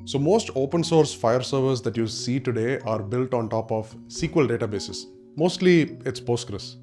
So most open source FHIR servers that you see today are built on top of SQL databases. Mostly it's Postgres.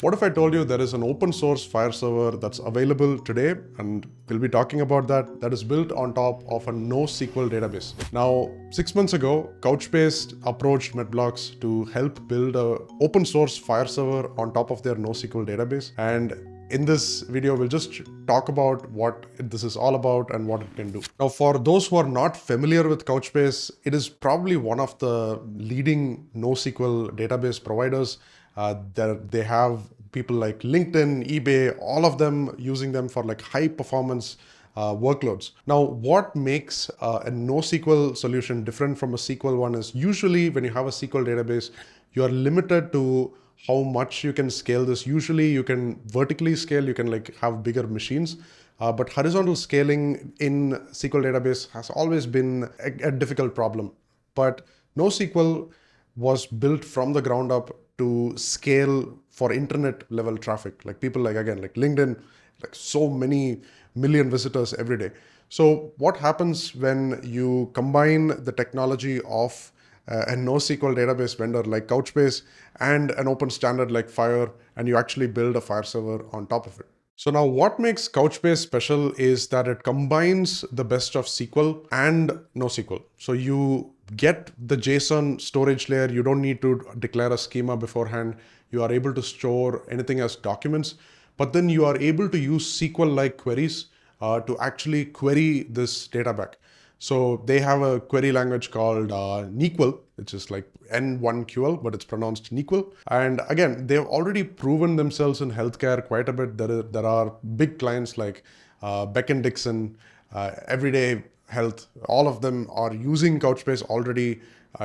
What if I told you there is an open source FHIR server that's available today, and we'll be talking about that is built on top of a NoSQL database. Now, 6 months ago, Couchbase approached Medblocks to help build an open source FHIR server on top of their NoSQL database. And in this video, we'll just talk about what this is all about and what it can do. Now, for those who are not familiar with Couchbase, it is probably one of the leading NoSQL database providers. They have people like LinkedIn, eBay, all of them using them for like high performance workloads. Now, what makes a NoSQL solution different from a SQL one is usually when you have a SQL database, you are limited to how much you can scale this. Usually you can vertically scale, you can like have bigger machines, but horizontal scaling in SQL database has always been a difficult problem. But NoSQL was built from the ground up to scale for internet level traffic. Like people like, again, like LinkedIn, like so many million visitors every day. So what happens when you combine the technology of a NoSQL database vendor like Couchbase and an open standard like FHIR, and you actually build a FHIR server on top of it? So now what makes Couchbase special is that it combines the best of SQL and NoSQL. So you get the JSON storage layer. You don't need to declare a schema beforehand. You are able to store anything as documents, but then you are able to use SQL-like queries to actually query this data back. So they have a query language called NeQL, which is like N1QL, but it's pronounced NeQL. And again, they've already proven themselves in healthcare quite a bit. There are big clients like Beck & Dixon, Everyday Health. All of them are using Couchbase already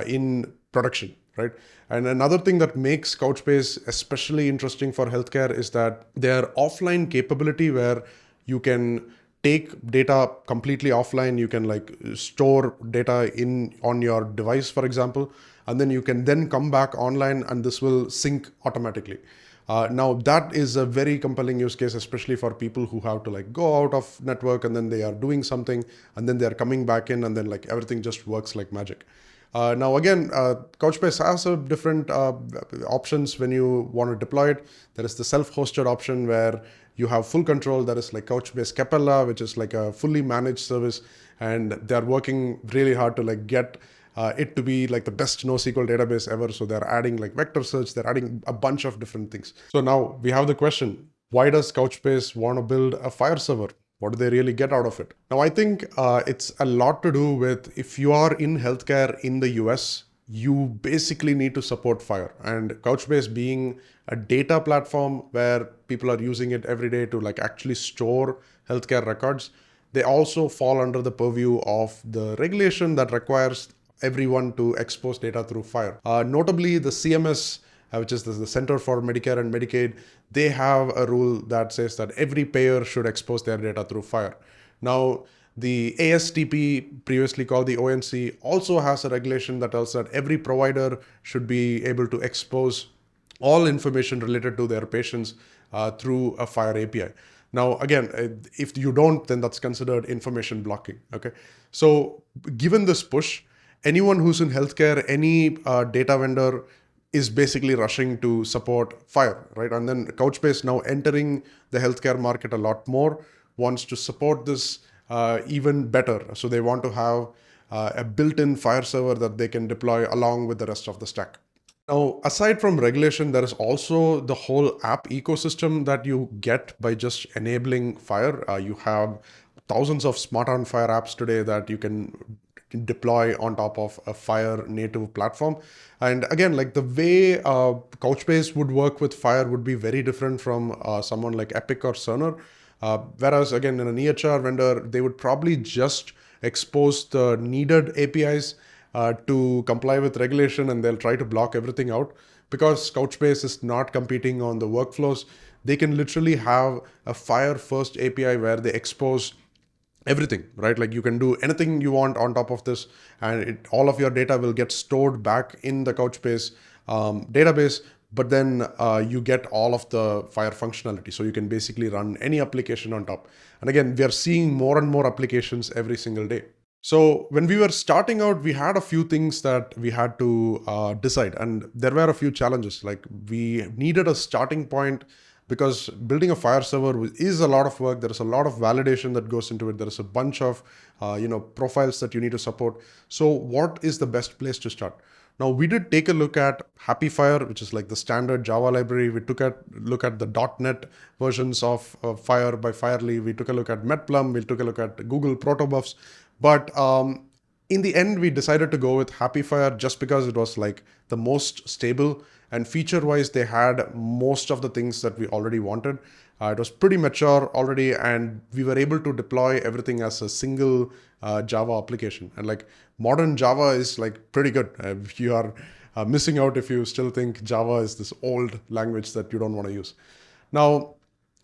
in production, right? And another thing that makes Couchbase especially interesting for healthcare is that their offline capability, where you can take data completely offline. You can like store data on your device, for example, and then you can then come back online and this will sync automatically. Now that is a very compelling use case, especially for people who have to like go out of network and then they are doing something and then they're coming back in and then like everything just works like magic. Now again, Couchbase has a different options when you want to deploy it. There is the self-hosted option where you have full control. There is like Couchbase Capella, which is like a fully managed service, and they're working really hard to like get it to be like the best NoSQL database ever. So they're adding like vector search, they're adding a bunch of different things. So now we have the question, why does Couchbase want to build a FHIR server? What do they really get out of it? Now, I think it's a lot to do with if you are in healthcare in the US, you basically need to support FHIR. And Couchbase being a data platform where people are using it every day to like actually store healthcare records, they also fall under the purview of the regulation that requires everyone to expose data through FHIR. Notably, the CMS, which is the Center for Medicare and Medicaid, they have a rule that says that every payer should expose their data through FHIR. Now, the ASTP, previously called the ONC, also has a regulation that tells that every provider should be able to expose all information related to their patients through a FHIR API. Now, again, if you don't, then that's considered information blocking, okay? So given this push, anyone who's in healthcare, any data vendor is basically rushing to support FHIR, right? And then Couchbase, now entering the healthcare market a lot more, wants to support this even better. So they want to have a built-in FHIR server that they can deploy along with the rest of the stack. Now, aside from regulation, there is also the whole app ecosystem that you get by just enabling FHIR. You have thousands of smart on FHIR apps today that you can deploy on top of a FHIR native platform. And again, like the way Couchbase would work with FHIR would be very different from someone like Epic or Cerner. Whereas again, in an EHR vendor, they would probably just expose the needed APIs to comply with regulation, and they'll try to block everything out. Because Couchbase is not competing on the workflows, they can literally have a FHIR first API where they expose everything, right? Like you can do anything you want on top of this, and all of your data will get stored back in the Couchbase database, but then you get all of the FHIR functionality. So you can basically run any application on top. And again, we are seeing more and more applications every single day. So when we were starting out, we had a few things that we had to decide, and there were a few challenges. Like we needed a starting point because building a FHIR server is a lot of work. There is a lot of validation that goes into it. There is a bunch of profiles that you need to support. So what is the best place to start? Now we did take a look at HAPFIR, which is like the standard Java library. We took a look at the .NET versions of FHIR by FHIR-CE. We took a look at Medplum. We took a look at Google Protobufs. But in the end, we decided to go with HAPFIR just because it was like the most stable, and feature-wise, they had most of the things that we already wanted. It was pretty mature already, and we were able to deploy everything as a single Java application. And like modern Java is like pretty good. You are missing out if you still think Java is this old language that you don't want to use. Now,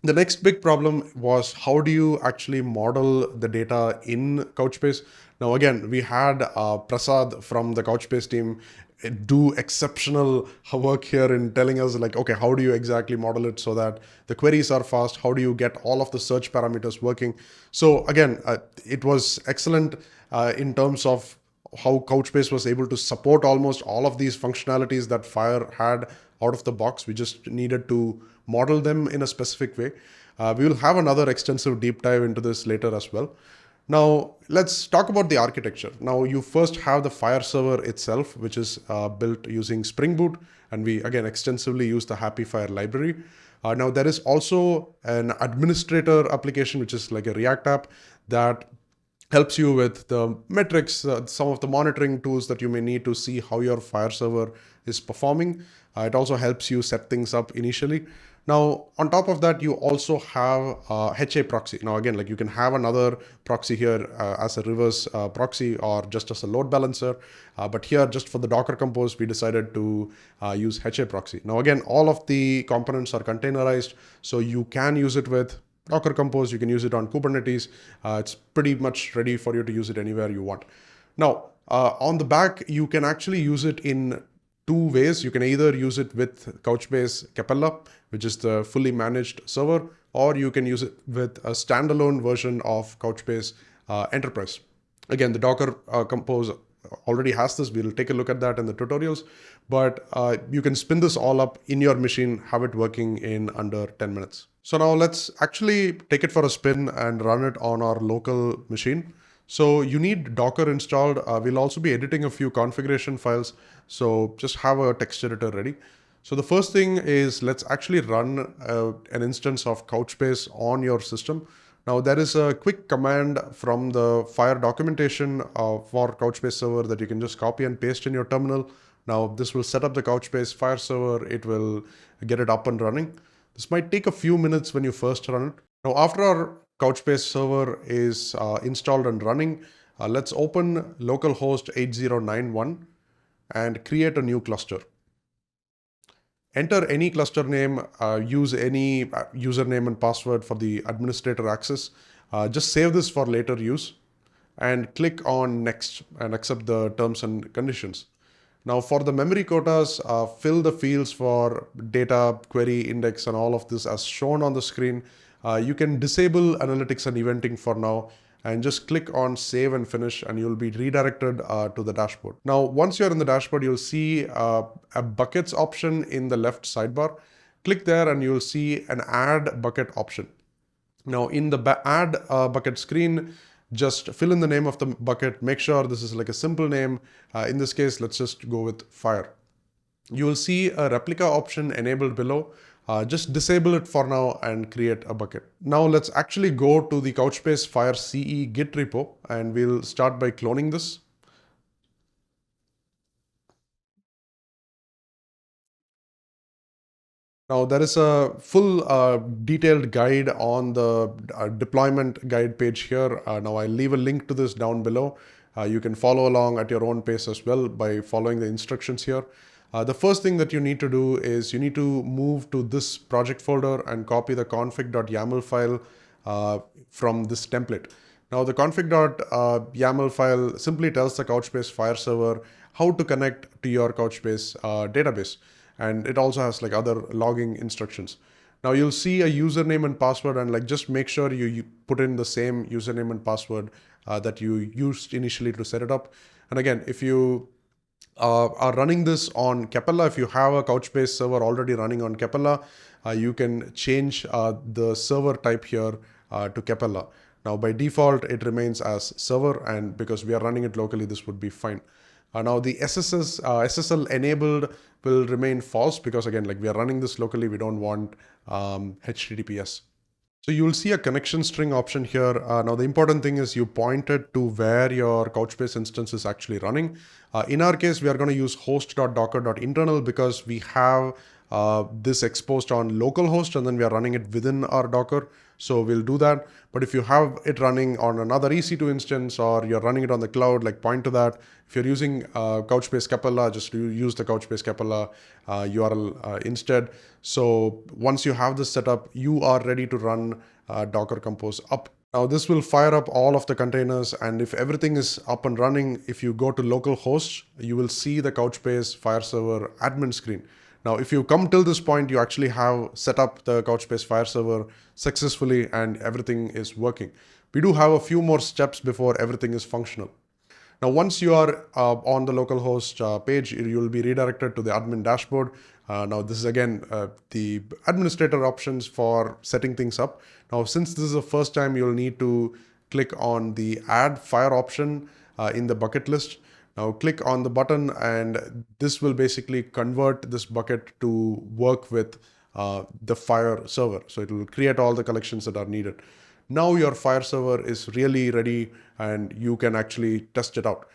the next big problem was how do you actually model the data in Couchbase? Now, again, we had Prasad from the Couchbase team do exceptional work here in telling us like, okay, how do you exactly model it so that the queries are fast? How do you get all of the search parameters working? So again, it was excellent in terms of how Couchbase was able to support almost all of these functionalities that FHIR had out of the box. We just needed to model them in a specific way. We will have another extensive deep dive into this later as well. Now, let's talk about the architecture. Now, you first have the FHIR server itself, which is built using Spring Boot. And we, again, extensively use the HAPFIR library. Now, there is also an administrator application, which is like a React app that helps you with the metrics, some of the monitoring tools that you may need to see how your FHIR server is performing. It also helps you set things up initially. Now, on top of that, you also have HAProxy. Now, again, like you can have another proxy here as a reverse proxy or just as a load balancer. But here, just for the Docker Compose, we decided to use HAProxy. Now, again, all of the components are containerized, so you can use it with Docker Compose, you can use it on Kubernetes. It's pretty much ready for you to use it anywhere you want. Now, on the back, you can actually use it in two ways. You can either use it with Couchbase Capella, which is the fully managed server, or you can use it with a standalone version of Couchbase Enterprise. Again, the Docker Compose already has this. We'll take a look at that in the tutorials, but you can spin this all up in your machine, have it working in under 10 minutes. So now let's actually take it for a spin and run it on our local machine. So you need Docker installed. We'll also be editing a few configuration files. So just have a text editor ready. So the first thing is let's actually run an instance of Couchbase on your system. Now there is a quick command from the FHIR documentation for Couchbase server that you can just copy and paste in your terminal. Now this will set up the Couchbase FHIR server. It will get it up and running. This might take a few minutes when you first run it. Now, after our Couchbase server is installed and running, let's open localhost 8091 and create a new cluster. Enter any cluster name, use any username and password for the administrator access. Just save this for later use and click on next and accept the terms and conditions. Now for the memory quotas, fill the fields for data, query, index, and all of this as shown on the screen. You can disable analytics and eventing for now and just click on save and finish and you'll be redirected to the dashboard. Now, once you're in the dashboard, you'll see a buckets option in the left sidebar. Click there and you'll see an add bucket option. Now in the add bucket screen, just fill in the name of the bucket. Make sure this is like a simple name. In this case, let's just go with FHIR. You will see a replica option enabled below. Just disable it for now and create a bucket. Now let's actually go to the Couchbase FHIR-CE Git repo and we'll start by cloning this. Now there is a full detailed guide on the deployment guide page here. Now I'll leave a link to this down below. You can follow along at your own pace as well by following the instructions here. The first thing that you need to do is you need to move to this project folder and copy the config.yaml file from this template. Now the config.yaml file simply tells the Couchbase FHIR server how to connect to your Couchbase database. And it also has like other logging instructions. Now you'll see a username and password and like just make sure you put in the same username and password that you used initially to set it up. And again, if you are running this on Capella, if you have a Couchbase server already running on Capella, you can change the server type here to Capella. Now by default, it remains as server, and because we are running it locally, this would be fine. Now the SSL enabled will remain false because again, like we are running this locally, we don't want HTTPS. So you'll see a connection string option here. Now the important thing is you pointed to where your Couchbase instance is actually running. In our case, we are going to use host.docker.internal because we have this exposed on localhost and then we are running it within our Docker. So we'll do that. But if you have it running on another EC2 instance or you're running it on the cloud, like point to that. If you're using Couchbase Capella, just use the Couchbase Capella URL instead. So once you have this set up, you are ready to run Docker Compose up. Now this will fire up all of the containers, and if everything is up and running, if you go to localhost, you will see the Couchbase FHIR server admin screen. Now, if you come till this point, you actually have set up the Couchbase FHIR server successfully and everything is working. We do have a few more steps before everything is functional. Now, once you are on the localhost page, you will be redirected to the admin dashboard. Now, this is again the administrator options for setting things up. Now, since this is the first time, you'll need to click on the add FHIR option in the bucket list. Now click on the button and this will basically convert this bucket to work with the FHIR server. So it will create all the collections that are needed. Now your FHIR server is really ready and you can actually test it out.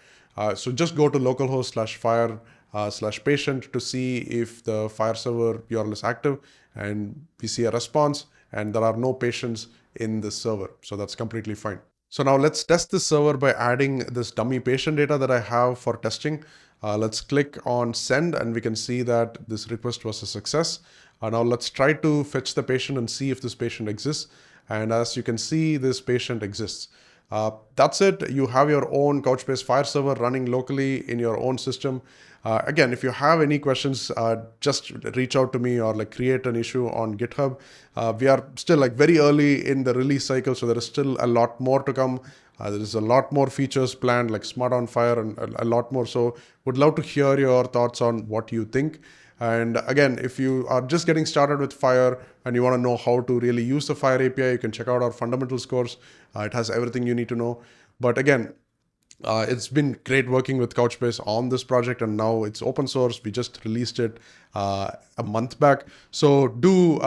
So just go to localhost/FHIR/patient to see if the FHIR server URL is active, and we see a response and there are no patients in the server. So that's completely fine. So now let's test this server by adding this dummy patient data that I have for testing. Let's click on send and we can see that this request was a success. Now let's try to fetch the patient and see if this patient exists. And as you can see, this patient exists. That's it. You have your own Couchbase FHIR server running locally in your own system. Again, if you have any questions, just reach out to me or like create an issue on GitHub. We are still like very early in the release cycle, so there is still a lot more to come. There is a lot more features planned, like Smart on FHIR and a lot more. So would love to hear your thoughts on what you think. And again, if you are just getting started with FHIR and you want to know how to really use the FHIR API, you can check out our Fundamentals course. It has everything you need to know. But again, it's been great working with Couchbase on this project, and now it's open source. We just released it a month back. So do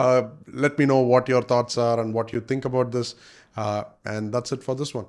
let me know what your thoughts are and what you think about this. And that's it for this one.